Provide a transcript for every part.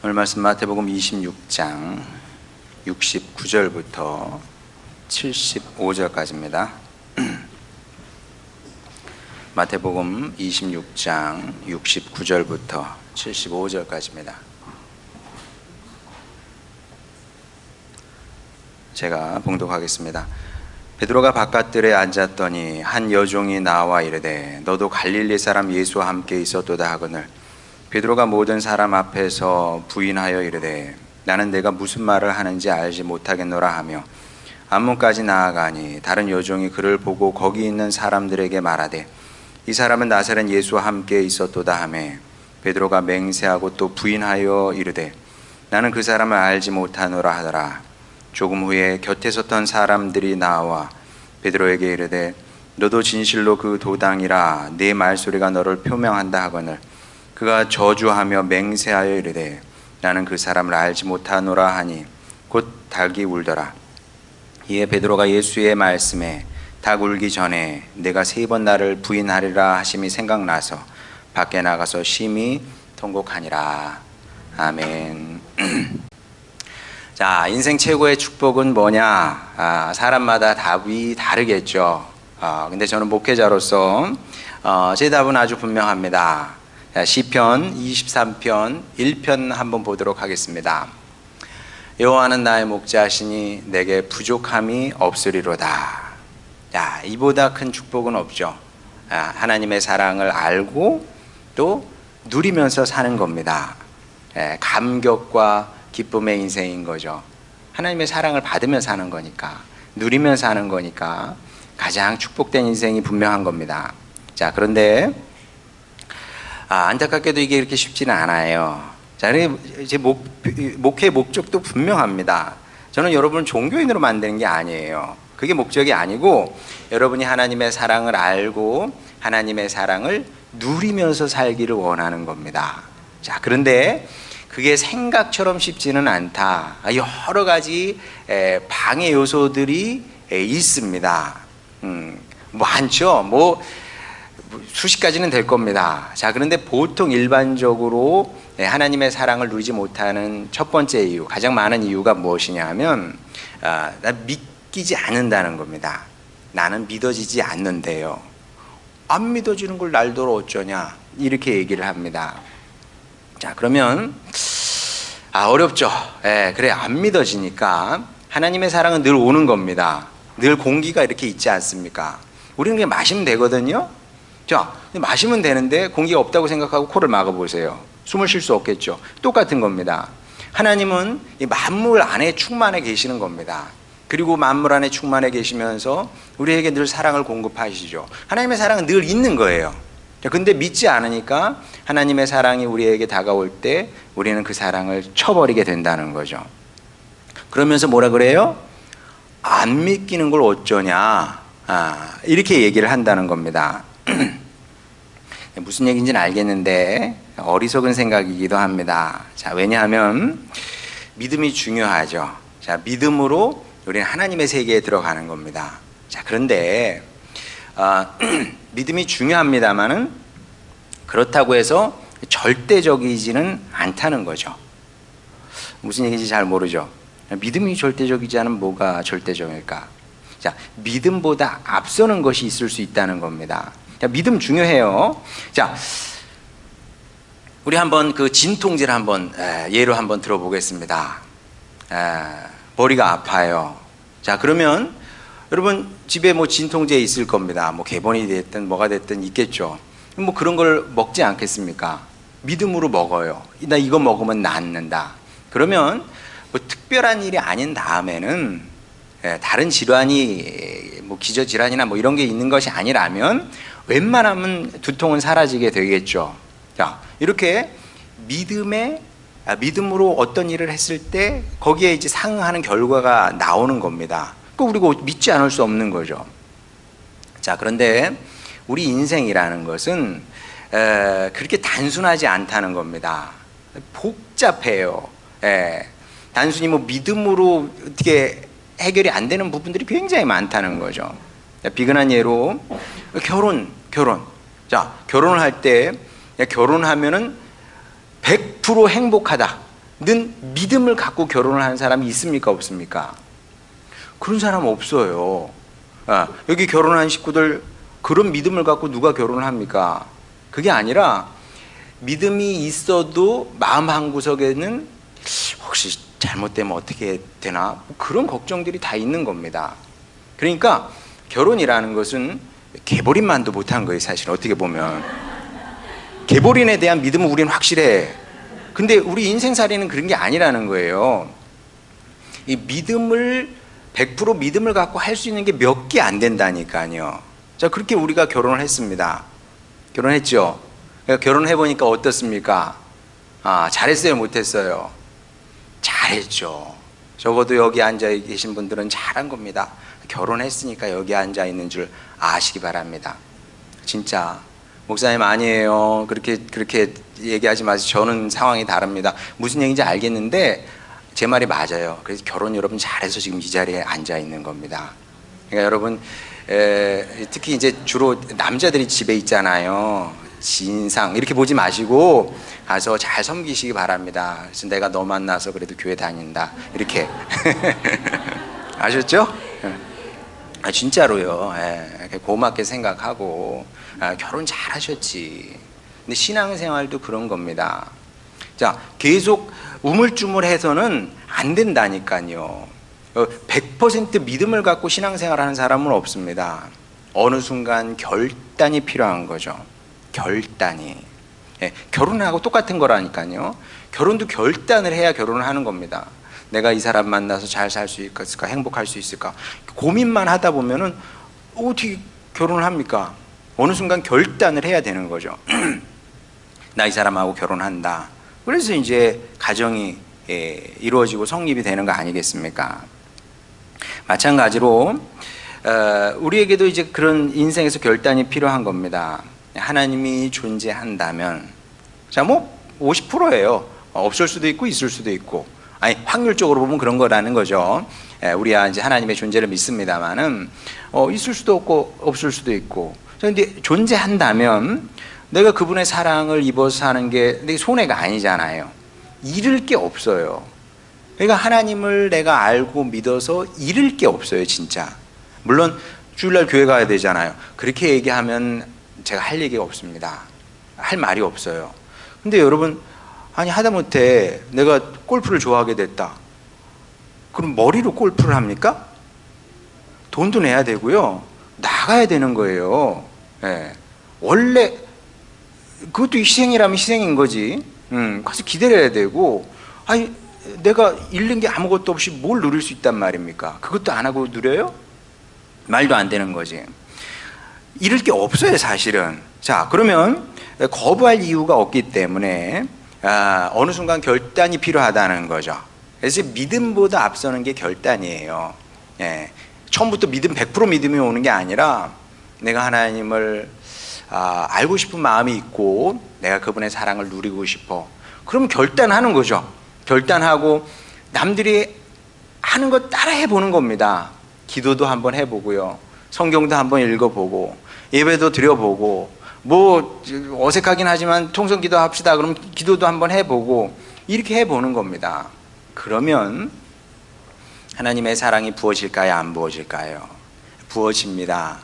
오늘 말씀 마태복음 26장 69절부터 75절까지입니다. 마태복음 26장 69절부터 75절까지입니다. 제가 봉독하겠습니다. 베드로가 바깥들에 앉았더니 한 여종이 나와 이르되 너도 갈릴리 사람 예수와 함께 있었도다 하거늘 베드로가 모든 사람 앞에서 부인하여 이르되 나는 내가 무슨 말을 하는지 알지 못하겠노라 하며 안문까지 나아가니 다른 여종이 그를 보고 거기 있는 사람들에게 말하되 이 사람은 나사렛 예수와 함께 있었도다 하매 베드로가 맹세하고 또 부인하여 이르되 나는 그 사람을 알지 못하노라 하더라. 조금 후에 곁에 섰던 사람들이 나와 베드로에게 이르되 너도 진실로 그 도당이라 네 말소리가 너를 표명한다 하거늘 그가 저주하며 맹세하여 이르되 나는 그 사람을 알지 못하노라 하니 곧 닭이 울더라. 이에 베드로가 예수의 말씀에 닭 울기 전에 내가 3번 나를 부인하리라 하심이 생각나서 밖에 나가서 심히 통곡하니라. 아멘. 자, 인생 최고의 축복은 뭐냐? 사람마다 답이 다르겠죠. 근데 저는 목회자로서 제 답은 아주 분명합니다. 시편 23편 1편 한번 보도록 하겠습니다. 여호와는 나의 목자시니 내게 부족함이 없으리로다. 야, 이보다 큰 축복은 없죠. 하나님의 사랑을 알고 또 누리면서 사는 겁니다. 감격과 기쁨의 인생인 거죠. 하나님의 사랑을 받으면서 사는 거니까, 누리면서 사는 거니까 가장 축복된 인생이 분명한 겁니다. 자, 그런데 안타깝게도 이게 이렇게 쉽지는 않아요. 자, 제 목회의 목적도 분명합니다. 저는 여러분을 종교인으로 만드는 게 아니에요. 그게 목적이 아니고 여러분이 하나님의 사랑을 알고 하나님의 사랑을 누리면서 살기를 원하는 겁니다. 자, 그런데 그게 생각처럼 쉽지는 않다. 여러 가지 방해 요소들이 있습니다. 많죠. 수십 가지는 될 겁니다. 자, 그런데 보통 일반적으로 하나님의 사랑을 누리지 못하는 첫 번째 이유, 가장 많은 이유가 무엇이냐 하면 나 믿기지 않는다는 겁니다. 나는 믿어지지 않는데요. 안 믿어지는 걸 날더러 어쩌냐 이렇게 얘기를 합니다. 자, 그러면 어렵죠. 그래, 안 믿어지니까 하나님의 사랑은 늘 오는 겁니다. 늘 공기가 이렇게 있지 않습니까? 우리는 그냥 마시면 되거든요. 자, 마시면 되는데 공기가 없다고 생각하고 코를 막아보세요. 숨을 쉴 수 없겠죠. 똑같은 겁니다. 하나님은 이 만물 안에 충만해 계시는 겁니다. 그리고 만물 안에 충만해 계시면서 우리에게 늘 사랑을 공급하시죠. 하나님의 사랑은 늘 있는 거예요. 근데 믿지 않으니까 하나님의 사랑이 우리에게 다가올 때 우리는 그 사랑을 쳐버리게 된다는 거죠. 그러면서 뭐라 그래요? 안 믿기는 걸 어쩌냐, 이렇게 얘기를 한다는 겁니다. 무슨 얘기인지는 알겠는데 어리석은 생각이기도 합니다. 자, 왜냐하면 믿음이 중요하죠. 자, 믿음으로 우리는 하나님의 세계에 들어가는 겁니다. 자, 그런데 믿음이 중요합니다만은 그렇다고 해서 절대적이지는 않다는 거죠. 무슨 얘기인지 잘 모르죠. 믿음이 절대적이지 않으면 뭐가 절대적일까? 자, 믿음보다 앞서는 것이 있을 수 있다는 겁니다. 자, 믿음 중요해요. 자, 우리 한번 그 진통제를 한번 예로 한번 들어보겠습니다. 머리가 아파요. 자, 그러면 여러분 집에 진통제 있을 겁니다. 개본이 됐든 뭐가 됐든 있겠죠. 그런 걸 먹지 않겠습니까? 믿음으로 먹어요. 나 이거 먹으면 낫는다. 그러면 특별한 일이 아닌 다음에는 다른 질환이 기저질환이나 이런 게 있는 것이 아니라면 웬만하면 두통은 사라지게 되겠죠. 자, 이렇게 믿음으로 어떤 일을 했을 때 거기에 이제 상응하는 결과가 나오는 겁니다. 그리고 믿지 않을 수 없는 거죠. 자, 그런데 우리 인생이라는 것은 그렇게 단순하지 않다는 겁니다. 복잡해요. 단순히 믿음으로 어떻게 해결이 안 되는 부분들이 굉장히 많다는 거죠. 비근한 예로 결혼. 자, 결혼을 할 때 결혼하면은 100% 행복하다. 믿음을 갖고 결혼을 하는 사람이 있습니까? 없습니까? 그런 사람 없어요. 여기 결혼한 식구들 그런 믿음을 갖고 누가 결혼을 합니까? 그게 아니라 믿음이 있어도 마음 한구석에는 혹시 잘못되면 어떻게 되나? 그런 걱정들이 다 있는 겁니다. 그러니까 결혼이라는 것은 개보린만도 못한 거예요. 사실 어떻게 보면 개보린에 대한 믿음은 우리는 확실해. 근데 우리 인생살이는 그런 게 아니라는 거예요. 이 믿음을 100% 믿음을 갖고 할 수 있는 게 몇 개 안 된다니까요. 자, 그렇게 우리가 결혼을 했습니다. 결혼했죠. 결혼을 해보니까 어떻습니까? 잘했어요, 못했어요? 잘했죠. 적어도 여기 앉아 계신 분들은 잘한 겁니다. 결혼했으니까 여기 앉아 있는 줄 아시기 바랍니다. 진짜 목사님 아니에요. 그렇게 얘기하지 마세요. 저는 상황이 다릅니다. 무슨 얘기인지 알겠는데 제 말이 맞아요. 그래서 결혼 여러분 잘해서 지금 이 자리에 앉아 있는 겁니다. 그러니까 여러분 특히 이제 주로 남자들이 집에 있잖아요. 신상 이렇게 보지 마시고 가서 잘 섬기시기 바랍니다. 그래서 내가 너 만나서 그래도 교회 다닌다 이렇게 아셨죠? 진짜로요. 고맙게 생각하고 결혼 잘하셨지. 근데 신앙생활도 그런 겁니다. 자, 계속 우물쭈물해서는 안 된다니까요. 100% 믿음을 갖고 신앙생활하는 사람은 없습니다. 어느 순간 결단이 필요한 거죠. 결단이. 결혼하고 똑같은 거라니까요. 결혼도 결단을 해야 결혼을 하는 겁니다. 내가 이 사람 만나서 잘 살 수 있을까? 행복할 수 있을까? 고민만 하다 보면은 어떻게 결혼을 합니까? 어느 순간 결단을 해야 되는 거죠. 나 이 사람하고 결혼한다. 그래서 이제 가정이 이루어지고 성립이 되는 거 아니겠습니까? 마찬가지로 우리에게도 이제 그런 인생에서 결단이 필요한 겁니다. 하나님이 존재한다면, 자, 뭐 50%예요. 없을 수도 있고 있을 수도 있고, 아니 확률적으로 보면 그런 거라는 거죠. 우리야 이제 하나님의 존재를 믿습니다만은 있을 수도 없고 없을 수도 있고. 그런데 존재한다면 내가 그분의 사랑을 입어서 사는 게 내 손해가 아니잖아요. 잃을 게 없어요. 그러니까 하나님을 내가 알고 믿어서 잃을 게 없어요, 진짜. 물론 주일날 교회 가야 되잖아요. 그렇게 얘기하면 제가 할 얘기가 없습니다. 할 말이 없어요. 근데 여러분, 아니 하다못해 내가 골프를 좋아하게 됐다. 그럼 머리로 골프를 합니까? 돈도 내야 되고요. 나가야 되는 거예요. 원래 그것도 희생이라면 희생인 거지. 가서 기다려야 되고, 아니 내가 잃는 게 아무것도 없이 뭘 누릴 수 있단 말입니까? 그것도 안 하고 누려요? 말도 안 되는 거지. 잃을 게 없어요, 사실은. 자, 그러면 거부할 이유가 없기 때문에 어느 순간 결단이 필요하다는 거죠. 그래서 믿음보다 앞서는 게 결단이에요. 처음부터 믿음 100% 믿음이 오는 게 아니라 내가 하나님을 알고 싶은 마음이 있고 내가 그분의 사랑을 누리고 싶어. 그럼 결단하는 거죠. 결단하고 남들이 하는 거 따라 해보는 겁니다. 기도도 한번 해보고요. 성경도 한번 읽어보고 예배도 드려보고 뭐 어색하긴 하지만 통성기도 합시다. 그럼 기도도 한번 해보고 이렇게 해보는 겁니다. 그러면 하나님의 사랑이 부어질까요? 안 부어질까요? 부어집니다.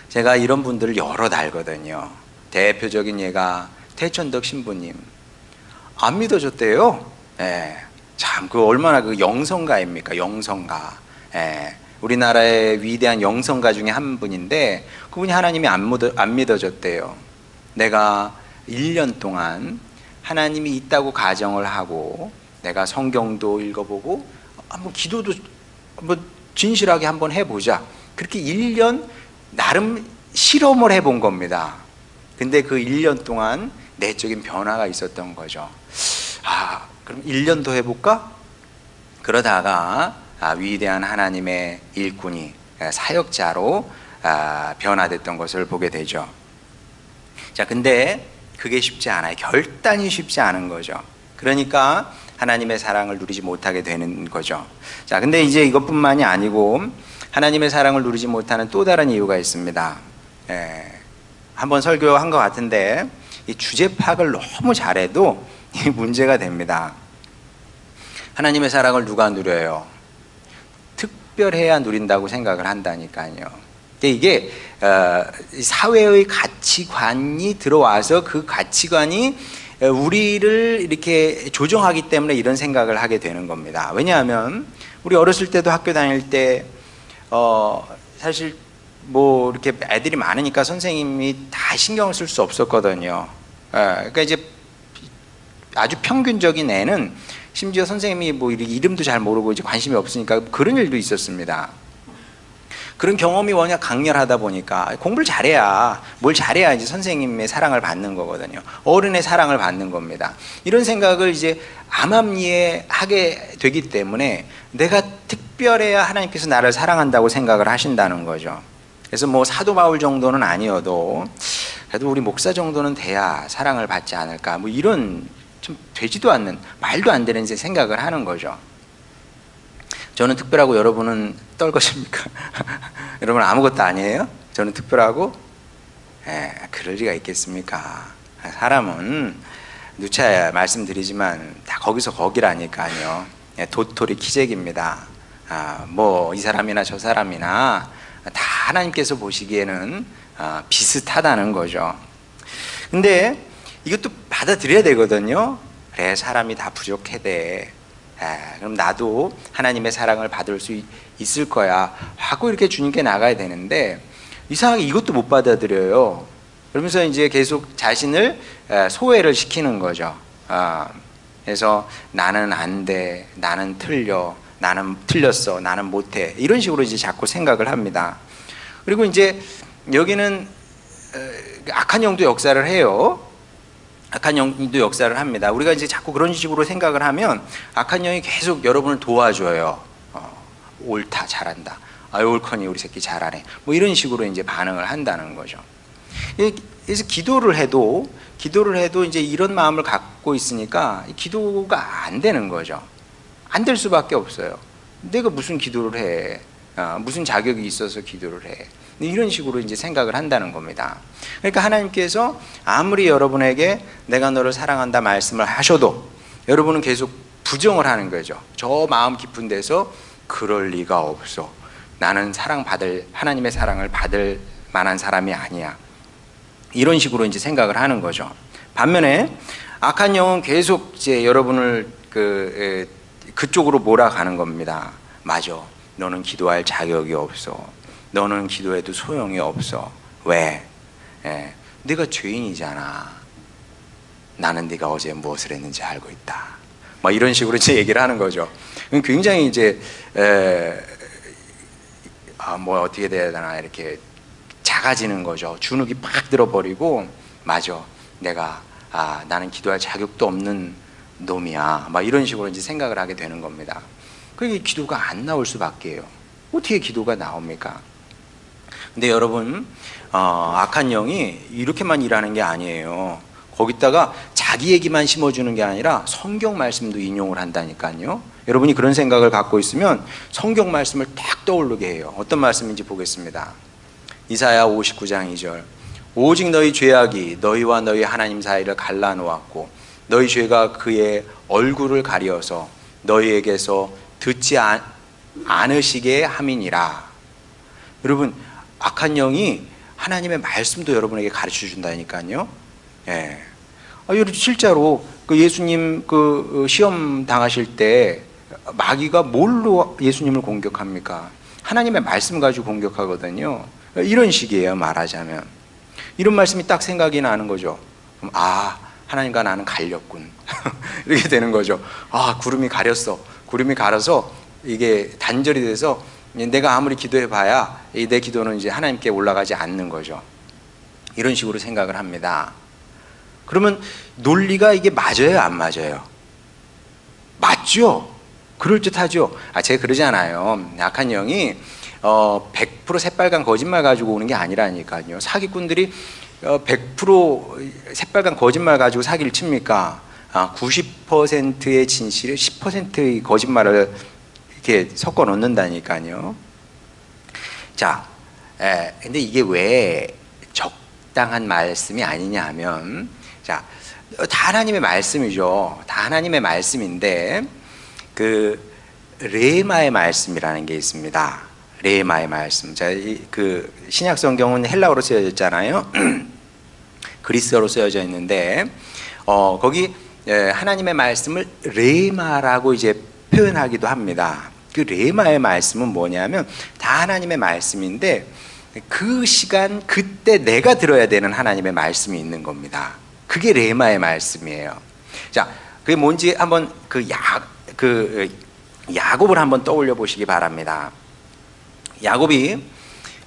제가 이런 분들을 여러 알거든요. 대표적인 예가 태천덕 신부님. 안 믿어줬대요. 참, 그 얼마나 그 영성가입니까? 영성가. 우리나라의 위대한 영성가 중에 한 분인데 그분이 하나님이 안 믿어줬대요. 내가 1년 동안 하나님이 있다고 가정을 하고 내가 성경도 읽어보고 한번 기도도 한번 진실하게 한번 해보자. 그렇게 1년 나름 실험을 해본 겁니다. 근데 그 1년 동안 내적인 변화가 있었던 거죠. 그럼 1년 더 해볼까? 그러다가 위대한 하나님의 일꾼이 사역자로 변화됐던 것을 보게 되죠. 자, 근데 그게 쉽지 않아요. 결단이 쉽지 않은 거죠. 그러니까 하나님의 사랑을 누리지 못하게 되는 거죠. 자, 근데 이제 이것뿐만이 아니고 하나님의 사랑을 누리지 못하는 또 다른 이유가 있습니다. 한번 설교한 것 같은데 이 주제 파악을 너무 잘해도 이 문제가 됩니다. 하나님의 사랑을 누가 누려요? 특별해야 누린다고 생각을 한다니까요. 근데 이게 사회의 가치관이 들어와서 그 가치관이 우리를 이렇게 조종하기 때문에 이런 생각을 하게 되는 겁니다. 왜냐하면 우리 어렸을 때도 학교 다닐 때 사실 뭐 이렇게 애들이 많으니까 선생님이 다 신경을 쓸 수 없었거든요. 그러니까 이제 아주 평균적인 애는 심지어 선생님이 뭐 이름도 잘 모르고 이제 관심이 없으니까 그런 일도 있었습니다. 그런 경험이 워낙 강렬하다 보니까 공부를 잘해야 뭘 잘해야 이제 선생님의 사랑을 받는 거거든요. 어른의 사랑을 받는 겁니다. 이런 생각을 이제 암암리에 하게 되기 때문에 내가 특별해야 하나님께서 나를 사랑한다고 생각을 하신다는 거죠. 그래서 뭐 사도 바울 정도는 아니어도 그래도 우리 목사 정도는 돼야 사랑을 받지 않을까, 뭐 이런 좀 되지도 않는, 말도 안 되는 생각을 하는 거죠. 저는 특별하고 여러분은 떨것입니까? 여러분 아무것도 아니에요? 저는 특별하고? 그럴 리가 있겠습니까? 사람은 누차 말씀드리지만 다 거기서 거기라니까요. 도토리 키재기입니다. 뭐 이 사람이나 저 사람이나 다 하나님께서 보시기에는 비슷하다는 거죠. 근데 이것도 받아들여야 되거든요. 그래, 사람이 다 부족해. 그럼 나도 하나님의 사랑을 받을 수 있을 거야 하고 이렇게 주님께 나가야 되는데 이상하게 이것도 못 받아들여요. 그러면서 이제 계속 자신을 소외를 시키는 거죠. 그래서 나는 안 돼, 나는 틀려, 나는 틀렸어, 나는 못해, 이런 식으로 이제 자꾸 생각을 합니다. 그리고 이제 여기는 악한 영도 역사를 해요. 악한 영도 역사를 합니다. 우리가 이제 자꾸 그런 식으로 생각을 하면 악한 영이 계속 여러분을 도와줘요. 옳다, 잘한다. 아유, 옳거니 우리 새끼 잘하네. 뭐 이런 식으로 이제 반응을 한다는 거죠. 그래서 기도를 해도 이제 이런 마음을 갖고 있으니까 기도가 안 되는 거죠. 안 될 수밖에 없어요. 내가 무슨 기도를 해? 무슨 자격이 있어서 기도를 해? 이런 식으로 이제 생각을 한다는 겁니다. 그러니까 하나님께서 아무리 여러분에게 내가 너를 사랑한다 말씀을 하셔도 여러분은 계속 부정을 하는 거죠. 저 마음 깊은 데서 그럴 리가 없어. 나는 하나님의 사랑을 받을 만한 사람이 아니야. 이런 식으로 이제 생각을 하는 거죠. 반면에 악한 영은 계속 이제 여러분을 그쪽으로 몰아가는 겁니다. 맞아. 너는 기도할 자격이 없어. 너는 기도해도 소용이 없어. 왜? 네가 죄인이잖아. 나는 네가 어제 무엇을 했는지 알고 있다. 막 이런 식으로 이제 얘기를 하는 거죠. 굉장히 이제 뭐 어떻게 돼야 되나 이렇게 작아지는 거죠. 주눅이 팍 들어버리고 맞아. 내가 나는 기도할 자격도 없는 놈이야. 막 이런 식으로 이제 생각을 하게 되는 겁니다. 그게 기도가 안 나올 수밖에요. 어떻게 기도가 나옵니까? 근데 여러분, 악한 영이 이렇게만 일하는 게 아니에요. 거기다가 자기 얘기만 심어주는 게 아니라 성경 말씀도 인용을 한다니까요. 여러분이 그런 생각을 갖고 있으면 성경 말씀을 딱 떠오르게 해요. 어떤 말씀인지 보겠습니다. 이사야 59장 2절. 오직 너희 죄악이 너희와 너희 하나님 사이를 갈라놓았고 너희 죄가 그의 얼굴을 가리어서 너희에게서 듣지 않으시게 함이니라. 여러분, 악한 영이 하나님의 말씀도 여러분에게 가르쳐 준다니까요. 여러분 실제로 예수님 시험 당하실 때 마귀가 뭘로 예수님을 공격합니까? 하나님의 말씀 가지고 공격하거든요. 이런 식이에요. 말하자면 이런 말씀이 딱 생각이 나는 거죠. 하나님과 나는 갈렸군. 이렇게 되는 거죠. 구름이 가렸어. 구름이 가려서 이게 단절이 돼서 내가 아무리 기도해봐야 내 기도는 이제 하나님께 올라가지 않는 거죠. 이런 식으로 생각을 합니다. 그러면 논리가 이게 맞아요, 안 맞아요? 맞죠? 그럴듯하죠? 제가 그러잖아요. 악한 영이 100% 새빨간 거짓말 가지고 오는 게 아니라니까요. 사기꾼들이 100% 새빨간 거짓말 가지고 사기를 칩니까? 90%의 진실에 10%의 거짓말을 이렇게 섞어 놓는다니까요. 자, 근데 이게 왜 적당한 말씀이 아니냐 하면, 자, 다 하나님의 말씀이죠. 다 하나님의 말씀인데, 그 레마의 말씀이라는 게 있습니다. 레마의 말씀. 자, 그 신약 성경은 헬라어로 쓰여져 있잖아요. 그리스어로 쓰여져 있는데 거기 하나님의 말씀을 레마라고 이제 표현하기도 합니다. 그 레마의 말씀은 뭐냐면 다 하나님의 말씀인데 그 시간 그때 내가 들어야 되는 하나님의 말씀이 있는 겁니다. 그게 레마의 말씀이에요. 자, 그게 뭔지 한번 야곱을 한번 떠올려 보시기 바랍니다. 야곱이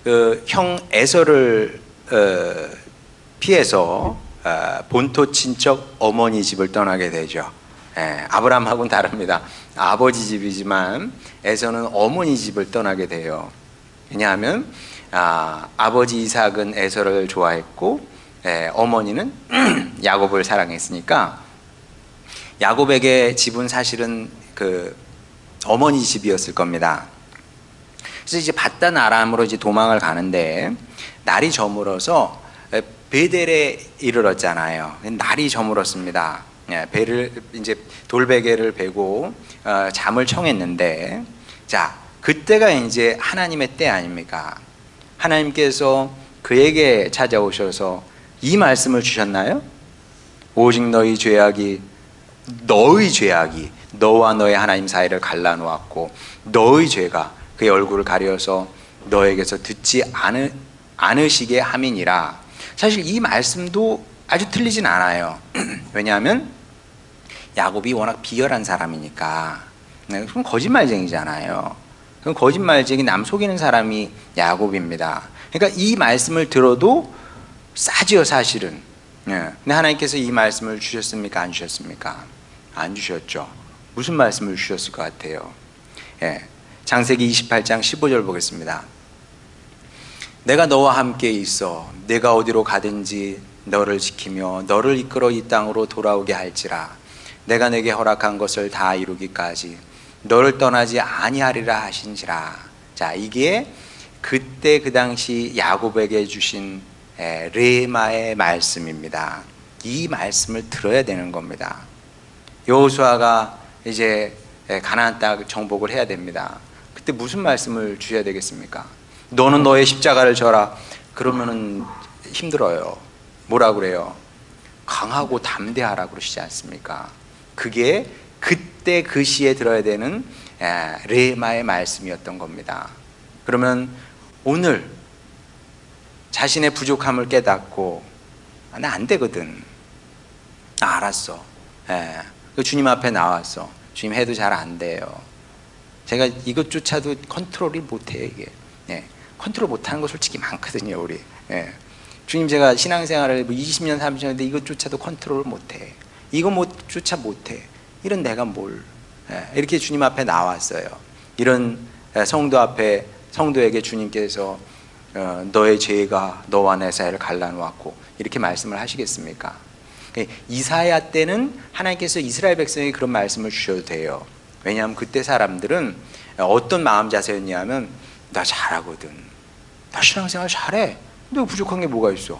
그 형 에서를 피해서 본토 친척 어머니 집을 떠나게 되죠. 아브라함하고는 다릅니다. 아버지 집이지만 에서는 어머니 집을 떠나게 돼요. 왜냐하면 아버지 이삭은 에서를 좋아했고 어머니는 야곱을 사랑했으니까 야곱에게 집은 사실은 그 어머니 집이었을 겁니다. 그래서 이제 바단 아람으로 이제 도망을 가는데 날이 저물어서 베델에 이르렀잖아요. 날이 저물었습니다. 배를 이제 돌베개를 베고 잠을 청했는데 자, 그때가 이제 하나님의 때 아닙니까? 하나님께서 그에게 찾아오셔서 이 말씀을 주셨나요? 오직 너의 죄악이 너와 너의 하나님 사이를 갈라놓았고 너의 죄가 그의 얼굴을 가려서 너에게서 듣지 않으시게 함이니라. 사실 이 말씀도 아주 틀리진 않아요. 왜냐하면 야곱이 워낙 비열한 사람이니까. 그럼 거짓말쟁이잖아요. 그럼 거짓말쟁이 남 속이는 사람이 야곱입니다. 그러니까 이 말씀을 들어도 싸지요 사실은. 근데 하나님께서 이 말씀을 주셨습니까? 안 주셨습니까? 안 주셨죠. 무슨 말씀을 주셨을 것 같아요? 창세기 28장 15절 보겠습니다. 내가 너와 함께 있어 내가 어디로 가든지 너를 지키며 너를 이끌어 이 땅으로 돌아오게 할지라. 내가 내게 허락한 것을 다 이루기까지 너를 떠나지 아니하리라 하신지라. 자, 이게 그때 그 당시 야곱에게 주신 레마의 말씀입니다. 이 말씀을 들어야 되는 겁니다. 여호수아가 이제 가나안 땅 정복을 해야 됩니다. 그때 무슨 말씀을 주셔야 되겠습니까? 너는 너의 십자가를 져라. 그러면은 힘들어요. 뭐라 그래요? 강하고 담대하라 그러시지 않습니까? 그게 그때 그 시에 들어야 되는 레마의 말씀이었던 겁니다. 그러면 오늘 자신의 부족함을 깨닫고 나 안 되거든. 나 알았어. 주님 앞에 나왔어. 주님 해도 잘 안 돼요. 제가 이것조차도 컨트롤이 못해요. 이게 컨트롤 못하는 거 솔직히 많거든요. 우리 주님 제가 신앙생활을 20년 30년 했는데 이것조차도 컨트롤을 못해. 이거조차 못해. 이런 내가 뭘 이렇게 주님 앞에 나왔어요. 이런 성도에게 주님께서 너의 죄가 너와 내 사이를 갈라놓았고 이렇게 말씀을 하시겠습니까? 이사야 때는 하나님께서 이스라엘 백성에게 그런 말씀을 주셔도 돼요. 왜냐하면 그때 사람들은 어떤 마음 자세였냐면 나 잘하거든. 나 신앙생활 잘해. 근데 부족한 게 뭐가 있어?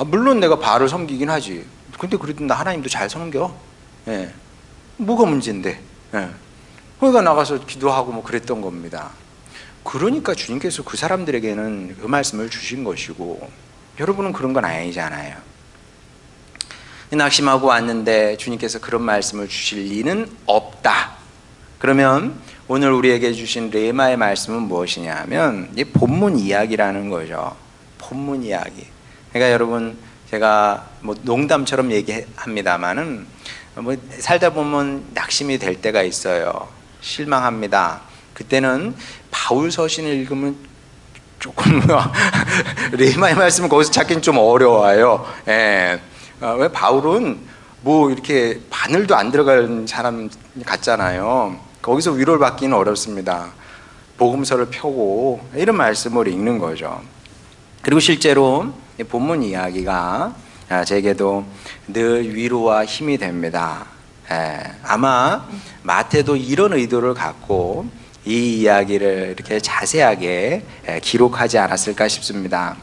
물론 내가 바알을 섬기긴 하지. 근데 그래도 나 하나님도 잘 섬겨. 뭐가 문제인데? 그러니까 나가서 기도하고 뭐 그랬던 겁니다. 그러니까 주님께서 그 사람들에게는 그 말씀을 주신 것이고 여러분은 그런 건 아니잖아요. 낙심하고 왔는데 주님께서 그런 말씀을 주실 리는 없다. 그러면 오늘 우리에게 주신 레마의 말씀은 무엇이냐 하면 이 본문 이야기라는 거죠. 본문 이야기. 그러니까 여러분 제가 뭐 농담처럼 얘기합니다마는 뭐 살다 보면 낙심이 될 때가 있어요. 실망합니다. 그때는 바울 서신을 읽으면 조금 레마의 말씀을 거기서 찾기는 좀 어려워요. 왜 바울은 뭐 이렇게 바늘도 안 들어간 사람 같잖아요. 거기서 위로를 받기는 어렵습니다. 복음서를 펴고 이런 말씀을 읽는 거죠. 그리고 실제로 본문 이야기가 제게도 늘 위로와 힘이 됩니다. 아마 마태도 이런 의도를 갖고 이 이야기를 이렇게 자세하게 기록하지 않았을까 싶습니다.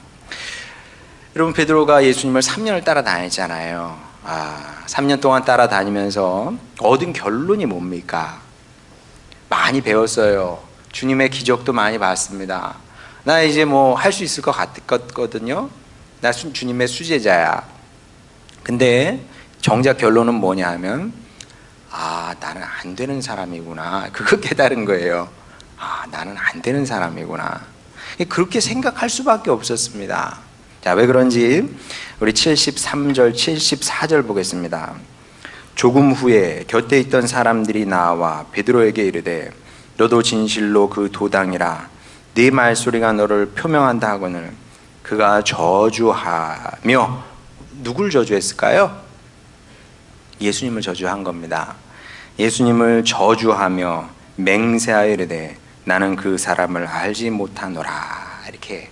여러분 베드로가 예수님을 3년을 따라다녔잖아요. 3년 동안 따라다니면서 얻은 결론이 뭡니까? 많이 배웠어요. 주님의 기적도 많이 봤습니다. 나 이제 뭐 할 수 있을 것 같거든요. 나 주님의 수제자야. 근데 정작 결론은 뭐냐 하면 나는 안 되는 사람이구나. 그거 깨달은 거예요. 나는 안 되는 사람이구나. 그렇게 생각할 수밖에 없었습니다. 자, 왜 그런지 우리 73절, 74절 보겠습니다. 조금 후에 곁에 있던 사람들이 나와 베드로에게 이르되 너도 진실로 그 도당이라 네 말소리가 너를 표명한다 하거늘 그가 저주하며 누굴 저주했을까요? 예수님을 저주한 겁니다. 예수님을 저주하며 맹세하여 이르되 나는 그 사람을 알지 못하노라. 이렇게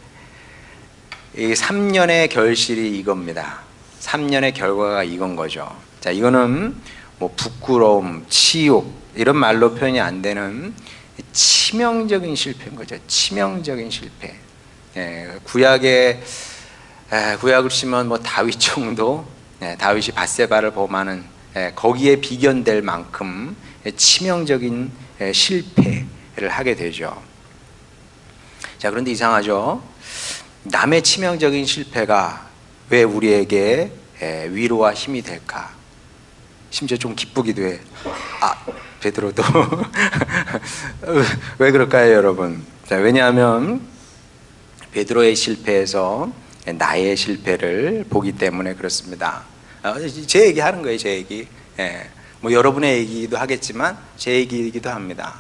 이 3년의 결실이 이겁니다. 3년의 결과가 이건 거죠. 자, 이거는 뭐 부끄러움, 치욕 이런 말로 표현이 안 되는 치명적인 실패인 거죠. 치명적인 실패. 구약을 치면 뭐 다윗 정도, 다윗이 밧세바를 범하는 거기에 비견될 만큼 치명적인 실패를 하게 되죠. 자, 그런데 이상하죠. 남의 치명적인 실패가 왜 우리에게 위로와 힘이 될까? 심지어 좀 기쁘기도 해. 베드로도 왜 그럴까요, 여러분? 자, 왜냐하면 베드로의 실패에서 나의 실패를 보기 때문에 그렇습니다. 제 얘기 하는 거예요, 제 얘기. 뭐 여러분의 얘기도 하겠지만 제 얘기이기도 합니다.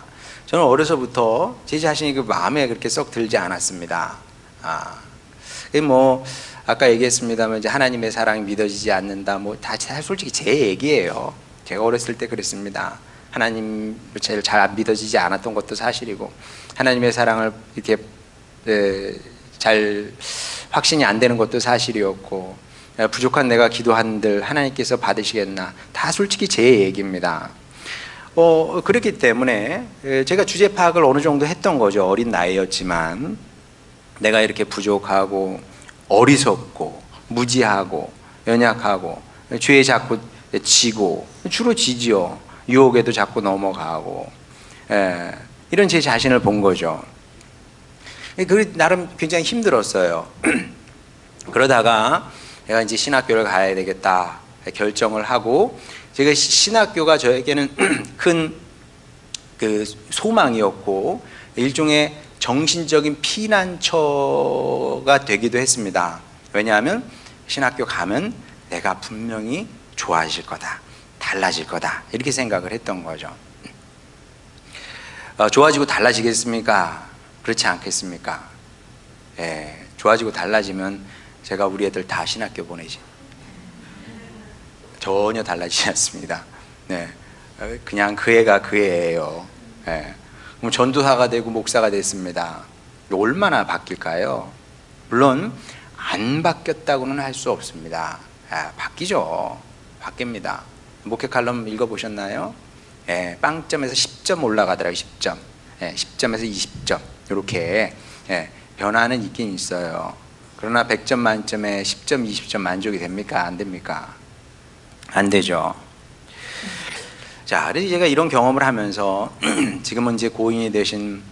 저는 어려서부터 제 자신이 그 마음에 그렇게 썩 들지 않았습니다. 뭐 아까 얘기했습니다만 이제 하나님의 사랑이 믿어지지 않는다. 뭐 다 솔직히 제 얘기예요. 제가 어렸을 때 그랬습니다. 하나님 제일 잘 안 믿어지지 않았던 것도 사실이고 하나님의 사랑을 이렇게 잘 확신이 안 되는 것도 사실이었고 부족한 내가 기도한들 하나님께서 받으시겠나 다 솔직히 제 얘기입니다. 그렇기 때문에 제가 주제 파악을 어느 정도 했던 거죠. 어린 나이였지만 내가 이렇게 부족하고 어리석고 무지하고 연약하고 죄에 자꾸 지고 주로 지지요. 유혹에도 자꾸 넘어가고 이런 제 자신을 본 거죠. 그 나름 굉장히 힘들었어요. 그러다가 내가 이제 신학교를 가야 되겠다 결정을 하고 제가 신학교가 저에게는 큰 그 소망이었고 일종의 정신적인 피난처가 되기도 했습니다. 왜냐하면 신학교 가면 내가 분명히 좋아질 거다, 달라질 거다 이렇게 생각을 했던 거죠. 좋아지고 달라지겠습니까? 그렇지 않겠습니까? 좋아지고 달라지면 제가 우리 애들 다 신학교 보내지. 전혀 달라지지 않습니다. 그냥 그 애가 그 애예요. 그럼 전도사가 되고 목사가 됐습니다. 얼마나 바뀔까요? 물론 안 바뀌었다고는 할 수 없습니다. 바뀌죠. 바뀝니다. 목회 칼럼 읽어보셨나요? 빵점에서 10점 올라가더라고요. 10점. 10점에서 20점 이렇게 변화는 있긴 있어요. 그러나 100점 만점에 10점, 20점 만족이 됩니까? 안 됩니까? 안 되죠. 자, 그래서 제가 이런 경험을 하면서 지금은 이제 고인이 되신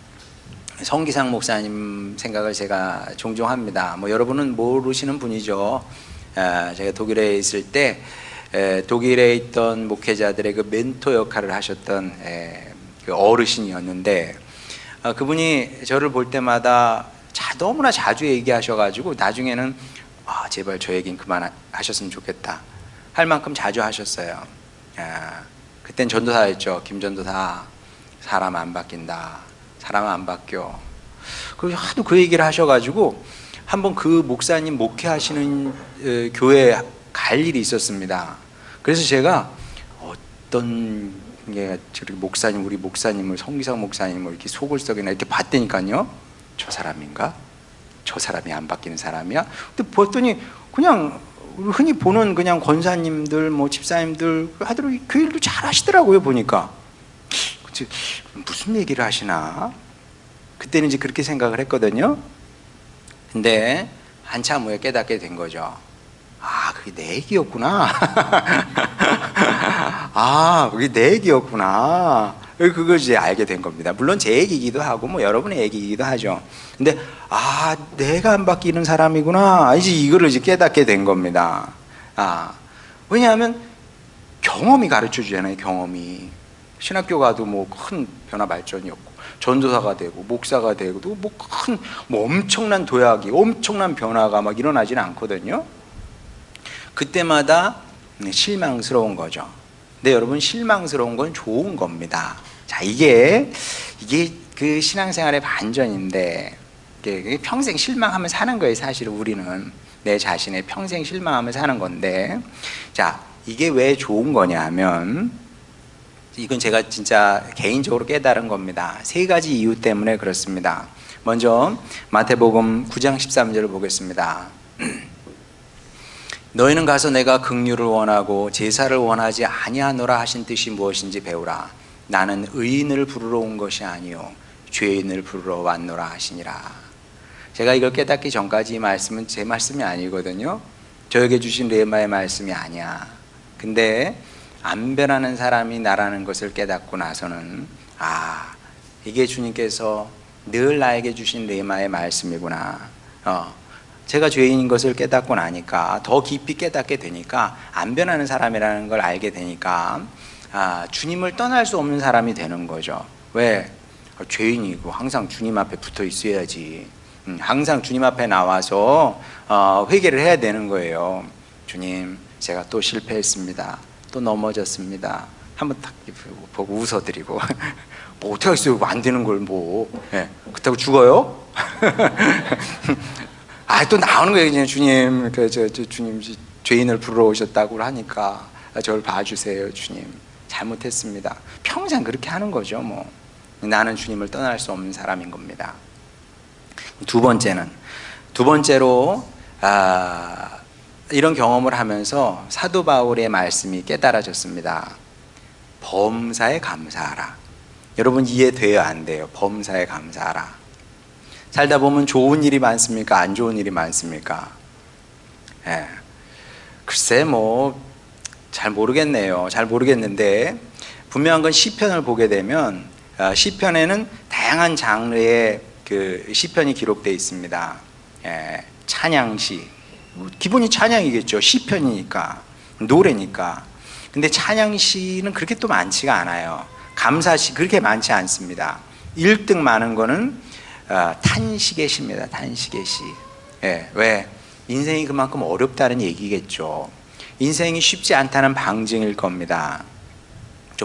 성기상 목사님 생각을 제가 종종 합니다. 뭐 여러분은 모르시는 분이죠. 제가 독일에 있을 때 독일에 있던 목회자들의 그 멘토 역할을 하셨던 그 어르신이었는데 그분이 저를 볼 때마다 너무나 자주 얘기하셔가지고 나중에는 제발 저 얘기는 그만하셨으면 좋겠다 할 만큼 자주 하셨어요. 그땐 전도사였죠. 김전도사. 사람 안 바뀐다. 사람 안 바뀌어. 그리고 하도 그 얘기를 하셔가지고 한번 그 목사님 목회하시는 교회에 갈 일이 있었습니다. 그래서 제가 어떤 저렇게 목사님, 우리 목사님을 성기상 목사님을 이렇게 속을썩이나 이렇게 봤다니까요. 저 사람인가? 저 사람이 안 바뀌는 사람이야? 근데 봤더니 그냥 흔히 보는 그냥 권사님들, 뭐 집사님들 하더라도 그 일도 잘 하시더라고요. 보니까 무슨 얘기를 하시나? 그때는 이제 그렇게 생각을 했거든요. 근데 한참 후에 깨닫게 된 거죠. 그게 내 얘기였구나. 아, 그게 내 얘기였구나. 그걸 이제 알게 된 겁니다. 물론 제 얘기이기도 하고 뭐 여러분의 얘기이기도 하죠. 근데 아, 내가 안 바뀌는 사람이구나. 이제 이거를 이제 깨닫게 된 겁니다. 아, 왜냐하면 경험이 가르쳐 주잖아요. 경험이. 신학교 가도 뭐 큰 변화 발전이 없고 전도사가 되고 목사가 되고 뭐 큰 뭐 엄청난 도약이 엄청난 변화가 막 일어나지는 않거든요. 그때마다 실망스러운 거죠. 근데 여러분, 실망스러운 건 좋은 겁니다. 자, 이게 그 신앙생활의 반전인데, 이게 평생 실망하며 사는 거예요. 사실 우리는 내 자신의 평생 실망하며 사는 건데, 자, 이게 왜 좋은 거냐 하면, 이건 제가 진짜 개인적으로 깨달은 겁니다. 세 가지 이유 때문에 그렇습니다. 먼저 마태복음 9장 13절을 보겠습니다. 너희는 가서 내가 긍휼을 원하고 제사를 원하지 아니하노라 하신 뜻이 무엇인지 배우라. 나는 의인을 부르러 온 것이 아니요 죄인을 부르러 왔노라 하시니라. 제가 이걸 깨닫기 전까지 이 말씀은 제 말씀이 아니거든요. 저에게 주신 레마의 말씀이 아니야. 근데 안 변하는 사람이 나라는 것을 깨닫고 나서는, 아, 이게 주님께서 늘 나에게 주신 레마의 말씀이구나. 제가 죄인인 것을 깨닫고 나니까, 더 깊이 깨닫게 되니까, 안 변하는 사람이라는 걸 알게 되니까, 아, 주님을 떠날 수 없는 사람이 되는 거죠. 왜? 죄인이고 항상 주님 앞에 붙어 있어야지. 항상 주님 앞에 나와서 회개를 해야 되는 거예요. 주님, 제가 또 실패했습니다. 또 넘어졌습니다. 한번 딱 보고 웃어드리고 뭐 어떻게 하겠어요? 안 되는 걸 뭐. 네. 그렇다고 죽어요? 아, 또 나오는 거예요. 주님, 주님 죄인을 부르러 오셨다고 하니까 저를 봐주세요. 주님, 잘못했습니다. 평생 그렇게 하는 거죠. 뭐 나는 주님을 떠날 수 없는 사람인 겁니다. 두 번째로 이런 경험을 하면서 사도 바울의 말씀이 깨달아졌습니다. 범사에 감사하라. 여러분, 이해돼요? 안 돼요? 범사에 감사하라. 살다 보면 좋은 일이 많습니까? 안 좋은 일이 많습니까? 예. 글쎄 뭐 잘 모르겠네요. 잘 모르겠는데 분명한 건 시편을 보게 되면 시편에는 다양한 장르의 그 시편이 기록되어 있습니다. 예. 찬양시, 기본이 찬양이겠죠. 시편이니까, 노래니까. 근데 찬양시는 그렇게 또 많지가 않아요. 감사시 그렇게 많지 않습니다. 1등 많은 거는 탄식의 시입니다. 탄식의 시. 예, 왜? 인생이 그만큼 어렵다는 얘기겠죠. 인생이 쉽지 않다는 방증일 겁니다.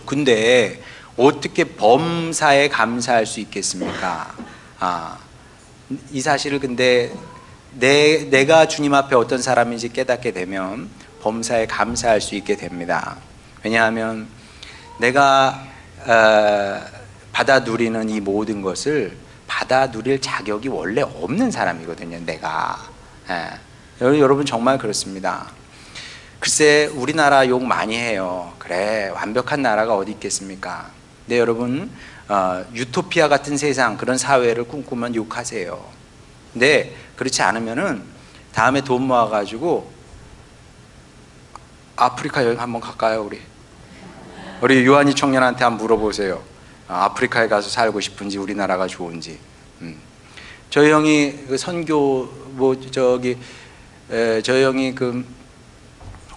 근데 어떻게 범사에 감사할 수 있겠습니까? 이 사실을 근데 내가 주님 앞에 어떤 사람인지 깨닫게 되면 범사에 감사할 수 있게 됩니다. 왜냐하면 내가 받아 누리는 이 모든 것을 받아 누릴 자격이 원래 없는 사람이거든요. 내가. 여러분 정말 그렇습니다. 글쎄, 우리나라 욕 많이 해요. 그래, 완벽한 나라가 어디 있겠습니까? 근데 여러분, 유토피아 같은 세상, 그런 사회를 꿈꾸면 욕하세요. 근데 그렇지 않으면은 다음에 돈 모아가지고 아프리카 여행 한번 갈까요? 우리 요한이 청년한테 한번 물어보세요. 아프리카에 가서 살고 싶은지 우리나라가 좋은지. 저희 형이 그 선교 저희 형이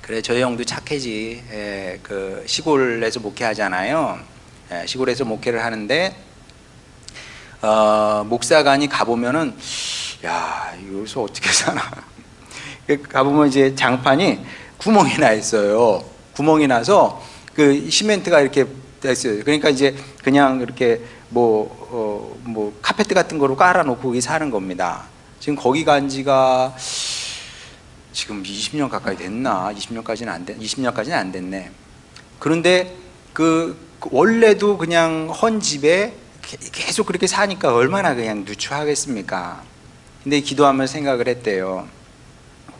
그래, 저희 형도 착해지. 그 시골에서 목회하잖아요. 시골에서 목회를 하는데 목사관이 가보면은, 야, 여기서 어떻게 사나. 가보면 이제 장판이 구멍이 나 있어요. 구멍이 나서 그 시멘트가 이렇게 됐어요. 그러니까 이제 그냥 이렇게 뭐 카페트 같은 거로 깔아놓고 거기 사는 겁니다. 지금 거기 간 지가 지금 20년 가까이 됐나? 20년까지는 안 됐네. 그런데 원래도 그냥 헌 집에 계속 그렇게 사니까 얼마나 그냥 누추하겠습니까? 근데 기도하면서 생각을 했대요.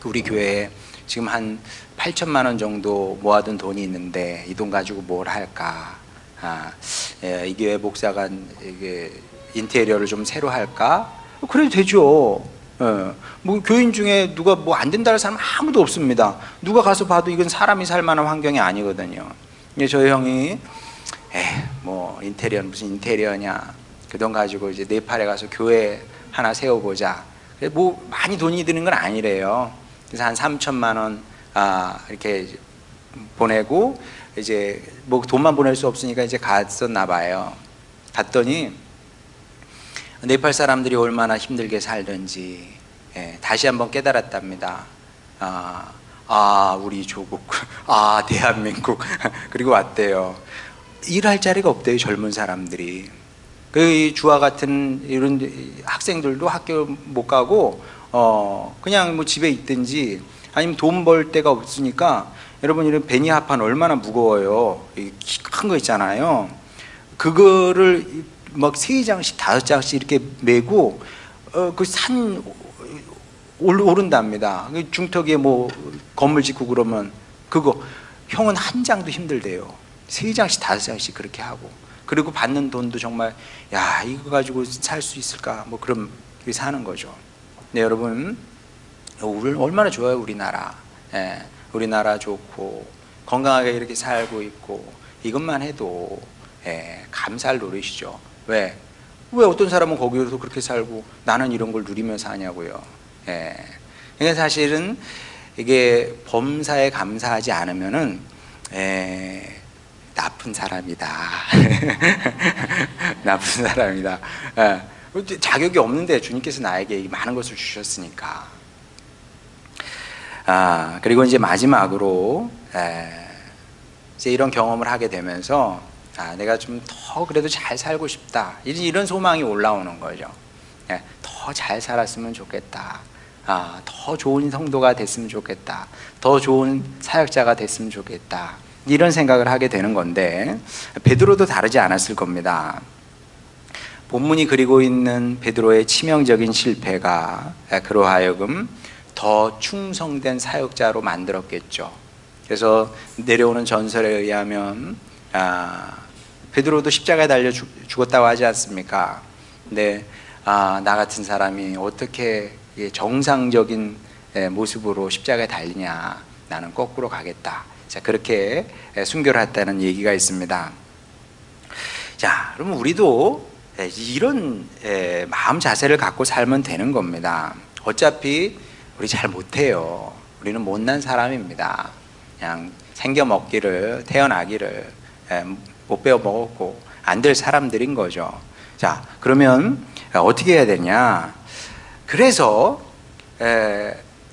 우리 교회에 지금 한 8천만 원 정도 모아둔 돈이 있는데 이 돈 가지고 뭘 할까? 이 교회 목사관 인테리어를 좀 새로 할까? 그래도 되죠. 뭐 교인 중에 누가 뭐 안 된다는 사람 아무도 없습니다. 누가 가서 봐도 이건 사람이 살 만한 환경이 아니거든요. 저희 형이 뭐 인테리어 무슨 인테리어냐, 그 돈 가지고 이제 네팔에 가서 교회 하나 세워보자. 뭐 많이 돈이 드는 건 아니래요. 그래서 한 3천만 원 이렇게 보내고 이제 뭐 돈만 보낼 수 없으니까 이제 갔었나 봐요. 갔더니 네팔 사람들이 얼마나 힘들게 살던지 다시 한번 깨달았답니다. 우리 조국, 대한민국. 그리고 왔대요. 일할 자리가 없대요, 젊은 사람들이. 그 주와 같은 이런 학생들도 학교 못 가고 그냥 뭐 집에 있든지 아니면 돈 벌 데가 없으니까, 여러분 이런 베니합판 얼마나 무거워요. 큰 거 있잖아요. 그거를 막 3장씩 5장씩 이렇게 메고 그 산 오른답니다. 중턱에 뭐 건물 짓고 그러면 그거 형은 한 장도 힘들대요. 3장씩 5장씩 그렇게 하고, 그리고 받는 돈도 정말 이거 가지고 살 수 있을까 뭐 그런 게 사는 거죠. 네, 여러분 얼마나 좋아요 우리나라. 우리나라 좋고 건강하게 이렇게 살고 있고, 이것만 해도 감사할 노릇이죠. 왜 어떤 사람은 거기서 그렇게 살고 나는 이런 걸 누리며 사냐고요. 그러니까 사실은 이게 범사에 감사하지 않으면은 나쁜 사람이다. 나쁜 사람이다. 자격이 없는데 주님께서 나에게 많은 것을 주셨으니까. 그리고 이제 마지막으로 이제 이런 경험을 하게 되면서 내가 좀 더 그래도 잘 살고 싶다, 이런 소망이 올라오는 거죠. 더 잘 살았으면 좋겠다. 더 좋은 성도가 됐으면 좋겠다. 더 좋은 사역자가 됐으면 좋겠다. 이런 생각을 하게 되는 건데, 베드로도 다르지 않았을 겁니다. 본문이 그리고 있는 베드로의 치명적인 실패가 그로 하여금 더 충성된 사역자로 만들었겠죠. 그래서 내려오는 전설에 의하면 베드로도 십자가에 달려 죽었다고 하지 않습니까? 근데 나 같은 사람이 어떻게 정상적인 모습으로 십자가에 달리냐, 나는 거꾸로 가겠다. 자, 그렇게 순교를 했다는 얘기가 있습니다. 자, 그럼 우리도 이런 마음 자세를 갖고 살면 되는 겁니다. 어차피 우리 잘 못해요. 우리는 못난 사람입니다. 그냥 생겨 먹기를, 태어나기를 못 배워 먹었고 안 될 사람들인 거죠. 자, 그러면 어떻게 해야 되냐? 그래서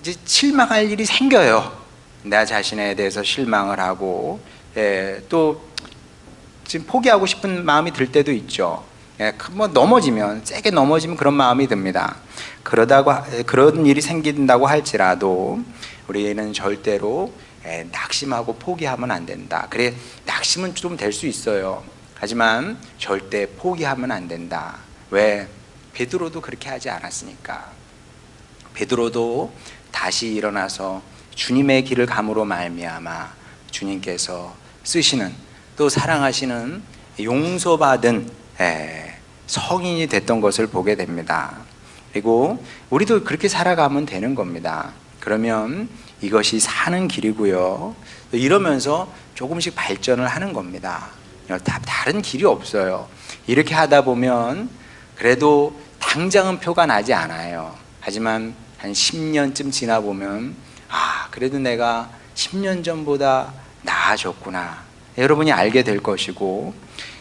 이제 실망할 일이 생겨요. 나 자신에 대해서 실망을 하고 또 지금 포기하고 싶은 마음이 들 때도 있죠. 뭐 넘어지면, 세게 넘어지면 그런 마음이 듭니다. 그런 일이 생긴다고 할지라도 우리는 절대로 낙심하고 포기하면 안 된다. 그래, 낙심은 좀 될 수 있어요. 하지만 절대 포기하면 안 된다. 왜? 베드로도 그렇게 하지 않았으니까. 베드로도 다시 일어나서 주님의 길을 감으로 말미암아 주님께서 쓰시는, 또 사랑하시는 용서받은 성인이 됐던 것을 보게 됩니다. 그리고 우리도 그렇게 살아가면 되는 겁니다. 그러면 이것이 사는 길이고요. 이러면서 조금씩 발전을 하는 겁니다. 다른 길이 없어요. 이렇게 하다 보면 그래도 당장은 표가 나지 않아요. 하지만 한 10년쯤 지나 보면 그래도 내가 10년 전보다 나아졌구나, 여러분이 알게 될 것이고,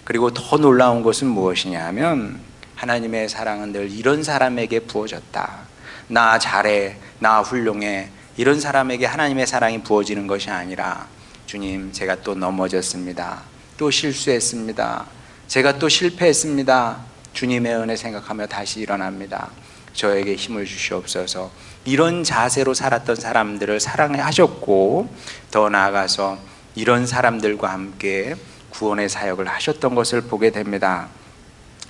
그리고 더 놀라운 것은 무엇이냐 하면 하나님의 사랑은 늘 이런 사람에게 부어졌다. 나 잘해, 나 훌륭해, 이런 사람에게 하나님의 사랑이 부어지는 것이 아니라, 주님, 제가 또 넘어졌습니다. 또 실수했습니다. 제가 또 실패했습니다. 주님의 은혜 생각하며 다시 일어납니다. 저에게 힘을 주시옵소서. 이런 자세로 살았던 사람들을 사랑하셨고, 더 나아가서 이런 사람들과 함께 구원의 사역을 하셨던 것을 보게 됩니다.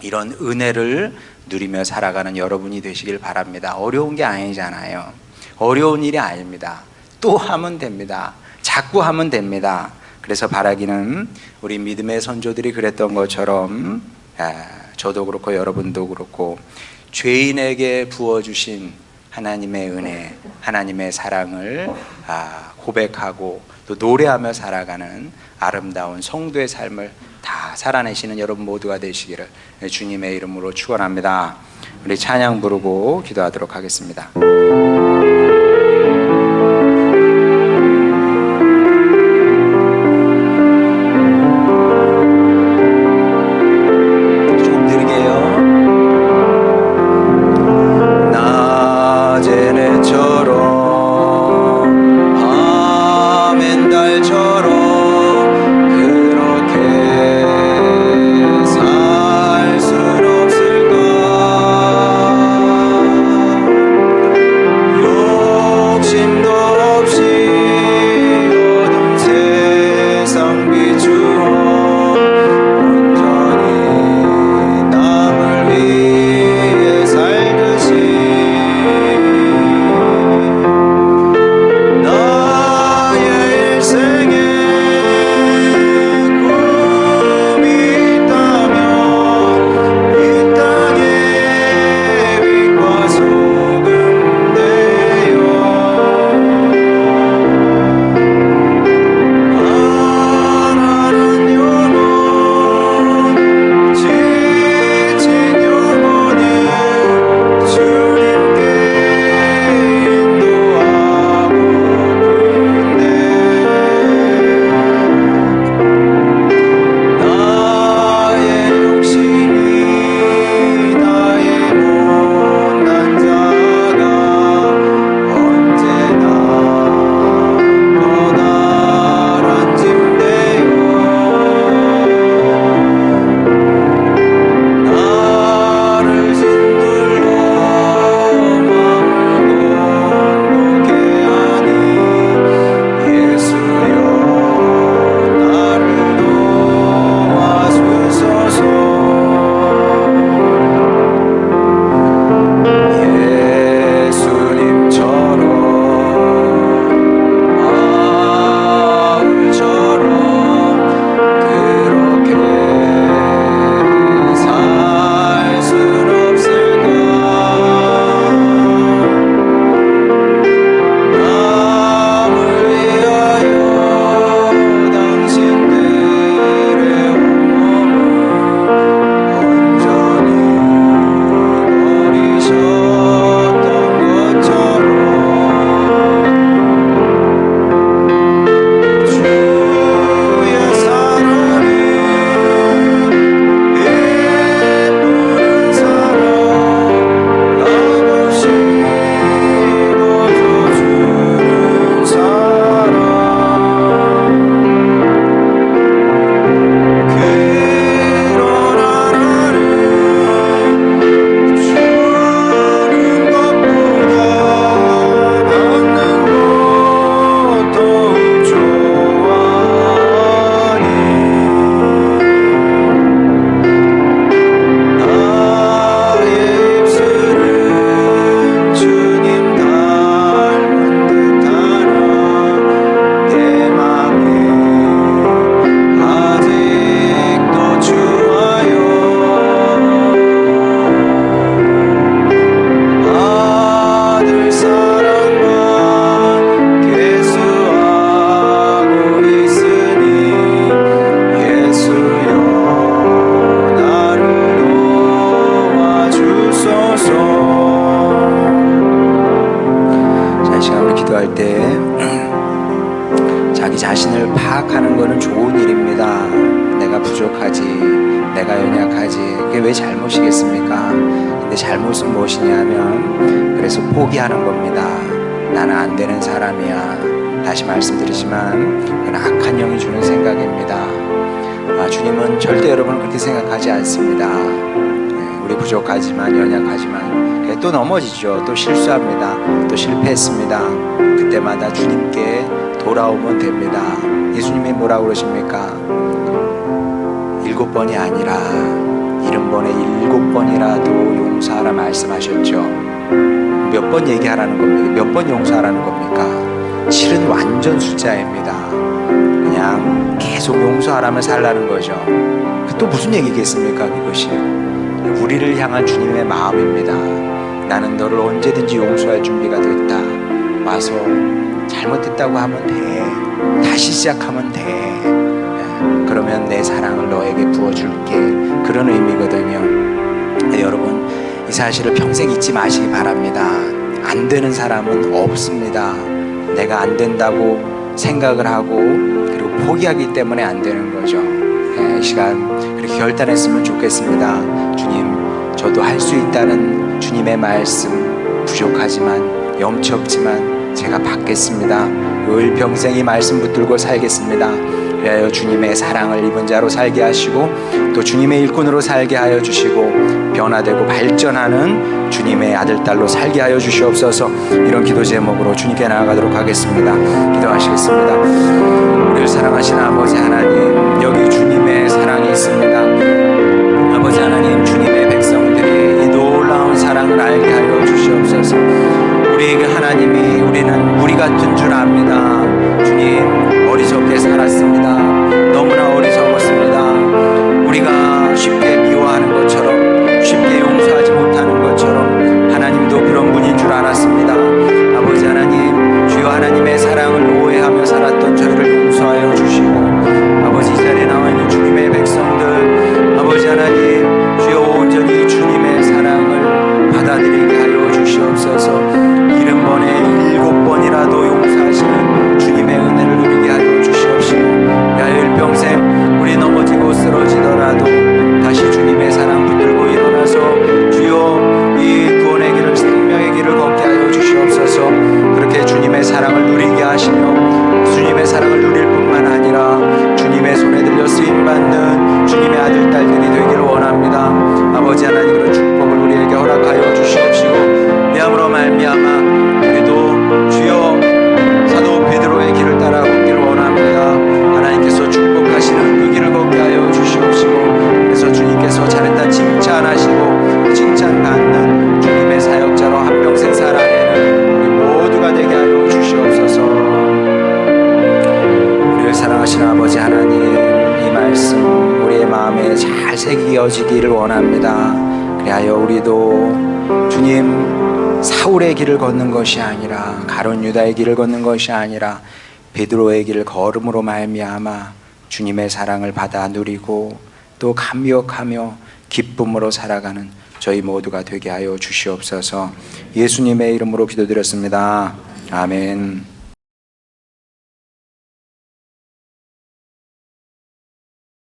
이런 은혜를 누리며 살아가는 여러분이 되시길 바랍니다. 어려운 게 아니잖아요. 어려운 일이 아닙니다. 또 하면 됩니다. 자꾸 하면 됩니다. 그래서 바라기는 우리 믿음의 선조들이 그랬던 것처럼 저도 그렇고 여러분도 그렇고 죄인에게 부어주신 하나님의 은혜, 하나님의 사랑을 고백하고 또 노래하며 살아가는 아름다운 성도의 삶을 다 살아내시는 여러분 모두가 되시기를 주님의 이름으로 축원합니다. 우리 찬양 부르고 기도하도록 하겠습니다. 내가 연약하지. 그게 왜 잘못이겠습니까? 근데 잘못은 무엇이냐면 그래서 포기하는 겁니다. 나는 안 되는 사람이야. 다시 말씀드리지만 그건 악한 영이 주는 생각입니다. 주님은 절대 여러분을 그렇게 생각하지 않습니다. 우리 부족하지만 연약하지만 또 넘어지죠. 또 실수합니다. 또 실패했습니다. 그때마다 주님께 돌아오면 됩니다. 예수님이 뭐라고 그러십니까? 7번이 아니라 70번에 7번이라도 용서하라 말씀하셨죠. 몇 번 얘기하라는 겁니까? 몇 번 용서하라는 겁니까? 7은 완전 숫자입니다. 그냥 계속 용서하라면 살라는 거죠. 또 무슨 얘기겠습니까? 그것이 우리를 향한 주님의 마음입니다. 나는 너를 언제든지 용서할 준비가 됐다. 와서 잘못했다고 하면 돼. 다시 시작하면 돼. 그러면 내 사랑을 너에게 부어줄게. 그런 의미거든요. 여러분, 이 사실을 평생 잊지 마시기 바랍니다. 안 되는 사람은 없습니다. 내가 안 된다고 생각을 하고 그리고 포기하기 때문에 안 되는 거죠. 이 시간 그렇게 결단했으면 좋겠습니다. 주님, 저도 할 수 있다는 주님의 말씀, 부족하지만 염치없지만 제가 받겠습니다. 일평생 이 말씀 붙들고 살겠습니다. 그리하여 주님의 사랑을 입은 자로 살게 하시고 또 주님의 일꾼으로 살게 하여 주시고 변화되고 발전하는 주님의 아들, 딸로 살게 하여 주시옵소서. 이런 기도 제목으로 주님께 나아가도록 하겠습니다. 기도하시겠습니다. 우리를 사랑하시는 아버지 하나님, 여기 주님의 사랑이 있습니다. 아버지 하나님, 주님의 백성들이 이 놀라운 사랑을 알게 하여 주시옵소서. 우리에게 하나님이, 우리는 우리 같은 줄 압니다. 주님, 어리석게 살았습니다. 너무나 어리석었습니다. 우리가 쉽게 미워하는 것처럼, 쉽게 용서하지 못하는 것처럼 하나님도 그런 분인 줄 알았습니다. 아버지 하나님, 주여 하나님의 사랑을 오해하며 살았던 저희를 용서하여 주시고, 아버지 이 자리에 나와 있는 주님의 백성들, 아버지 하나님, 주여 온전히 주님의 사랑을 받아들이게 하여 주시옵소서. 70번에 7번이라도 용서하시는 주님의 은혜를 누리게 하여 주시옵시고, 일평생 우리 넘어지고 쓰러지더라도 다시 주님의 사랑 붙들고 일어나서 주여 이 구원의 길을, 생명의 길을 걷게 하여 주시옵소서. 그렇게 주님의 사랑을 누리게 하시며 주님의 사랑을 누릴 뿐만 아니라 주님의 손에 들려 쓰임받는 주님의 아들, 딸들이 되기를 원합니다. 아버지 하나님, 그런 축복을 우리에게 허락하여 주시옵시고, 이함으로 말미암아 우리도 주여 사도 베드로의 길을 따라 걷기를 원합니다. 하나님께서 축복하시는 그 길을 걷게 하여 주시옵시고, 그래서 주님께서 잘했다 칭찬하시고 칭찬받는 주님의 사역자로 한평생 살아내는 우리 모두가 되게 하여 주시옵소서. 우리를 사랑하시는 아버지 하나님, 이 말씀 우리의 마음에 잘 새겨지기를 원합니다. 그리하여 우리도 주님, 사울의 길을 걷는 것이 아니라, 가룟 유다의 길을 걷는 것이 아니라 베드로의 길을 걸음으로 말미암아 주님의 사랑을 받아 누리고 또 감격하며 기쁨으로 살아가는 저희 모두가 되게 하여 주시옵소서. 예수님의 이름으로 기도드렸습니다. 아멘.